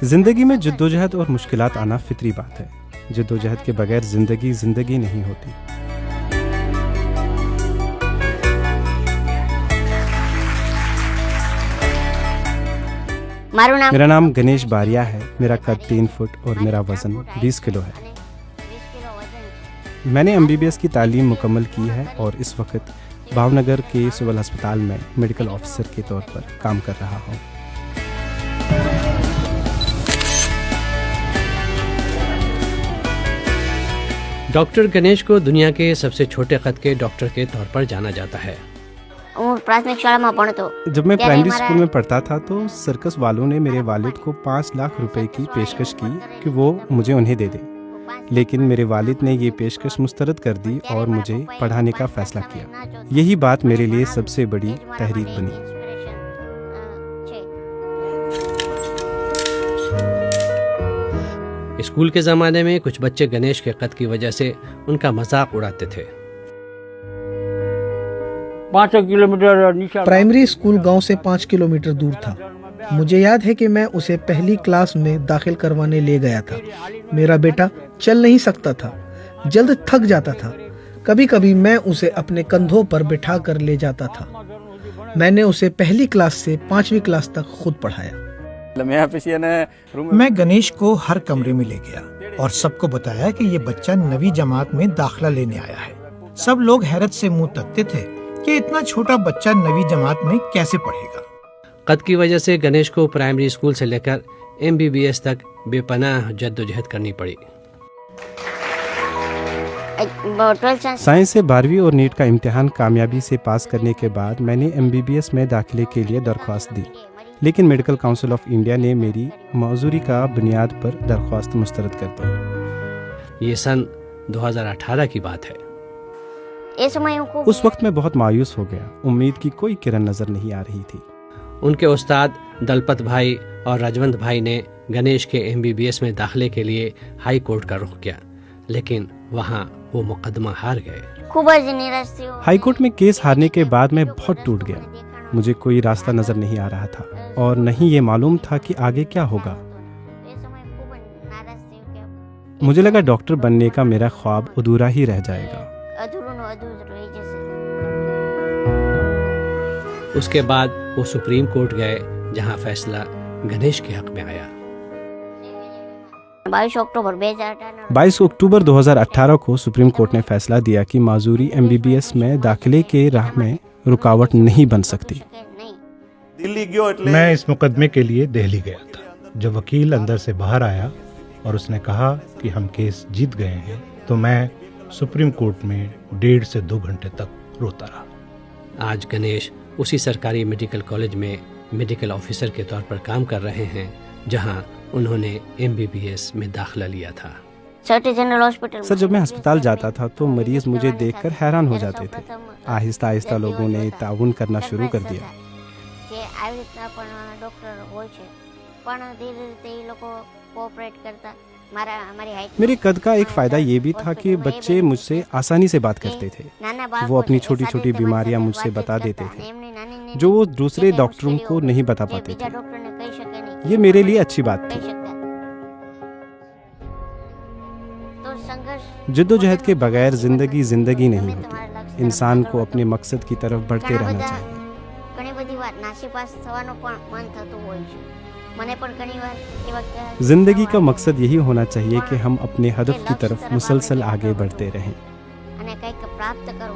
जिंदगी में जद्दोजहद और मुश्किलात आना फितरी बात है। जद्दोजहद के बगैर जिंदगी जिंदगी नहीं होती। मेरा नाम गणेश बारिया है। मेरा कद 3 फुट और मेरा वजन 20 किलो है। मैंने MBBS की तालीम मुकम्मल की है और इस वक्त भावनगर के सिविल अस्पताल में मेडिकल ऑफिसर के तौर पर काम कर रहा हूँ। डॉक्टर गणेश को दुनिया के सबसे छोटे कद के डॉक्टर के तौर पर जाना जाता है। जब मैं प्राइमरी स्कूल में पढ़ता था तो सर्कस वालों ने मेरे वालिद को 5 लाख रुपए की पेशकश की कि वो मुझे उन्हें दे दे, लेकिन मेरे वालिद ने ये पेशकश मुस्तरद कर दी और मुझे पढ़ाने का फैसला किया। यही बात मेरे लिए सबसे बड़ी तहरीक बनी। स्कूल के ज़माने में कुछ बच्चे गणेश के कद की वजह से उनका मजाक उड़ाते थे। 5 किलोमीटर प्राइमरी स्कूल गांव से 5 किलोमीटर दूर था। मुझे याद है कि मैं उसे पहली क्लास में दाखिल करवाने ले गया था। मेरा बेटा चल नहीं सकता था, जल्द थक जाता था। कभी कभी मैं उसे अपने कंधों पर बिठा कर ले जाता था। मैंने उसे पहली क्लास से 5वीं क्लास तक खुद पढ़ाया। मैं गणेश को हर कमरे में ले गया और सबको बताया कि ये बच्चा 9वीं जमात में दाखिला लेने आया है। सब लोग हैरत से मुंह तकते थे कि इतना छोटा बच्चा 9वीं जमात में कैसे पढ़ेगा। कद की वजह से गणेश को प्राइमरी स्कूल से लेकर MBBS तक बेपनाह जद्दोजहद करनी पड़ी। साइंस से 12वीं और नीट का इम्तिहान कामयाबी से पास करने के बाद मैंने MBBS में दाखिले के लिए दरख्वास्त दी, लेकिन मेडिकल काउंसिल ऑफ इंडिया ने मेरी मौजूरी का बुनियाद पर दरख्वास्त मुस्तरद कर दी। ये सन 2018 की बात है। उस वक्त मैं बहुत मायूस हो गया। उम्मीद की कोई किरण नजर नहीं आ रही थी। उनके उस्ताद दलपत भाई और राजवंत भाई ने गणेश के MBBS में दाखिले के लिए हाई कोर्ट का रुख किया, लेकिन वहाँ वो मुकदमा हार गए। हाई कोर्ट में केस हारने के बाद मैं बहुत टूट गया। मुझे कोई रास्ता नजर नहीं आ रहा था और नहीं ये मालूम था कि आगे क्या होगा। मुझे लगा डॉक्टर बनने का मेरा ख्वाब अधूरा ही रह जाएगा। उसके बाद वो सुप्रीम कोर्ट गए, जहां फैसला गणेश के हक में आया। 22 अक्टूबर 2018 को सुप्रीम कोर्ट ने फैसला दिया कि माजूरी MBBS में दाखिले के राह में रुकावट नहीं बन सकती। मैं इस मुकदमे के लिए दिल्ली गया था। जब वकील अंदर से बाहर आया और उसने कहा कि हम केस जीत गए हैं, तो मैं सुप्रीम कोर्ट में 1.5 से 2 घंटे तक रोता रहा। आज गणेश उसी सरकारी मेडिकल कॉलेज में मेडिकल ऑफिसर के तौर पर काम कर रहे हैं, जहां उन्होंने MBBS में दाखिला लिया था। सर, जब मैं अस्पताल जाता था तो मरीज मुझे देखकर हैरान हो जाते थे। आहिस्ता आहिस्ता लोगों ने ताउन करना शुरू कर दिया। मेरे कद का एक फायदा ये भी था कि बच्चे मुझसे आसानी से बात करते थे। वो अपनी छोटी छोटी बीमारियां मुझसे बता देते थे, जो वो दूसरे डॉक्टरों को नहीं बता पाते थे। ये मेरे लिए अच्छी बात थी। जद्दोजहद के बगैर जिंदगी जिंदगी नहीं होती। इंसान को अपने मकसद की तरफ बढ़ते रहना चाहिए। जिंदगी का मकसद यही होना चाहिए कि हम अपने हदफ की तरफ मुसलसल आगे बढ़ते रहें। प्राप्त करो,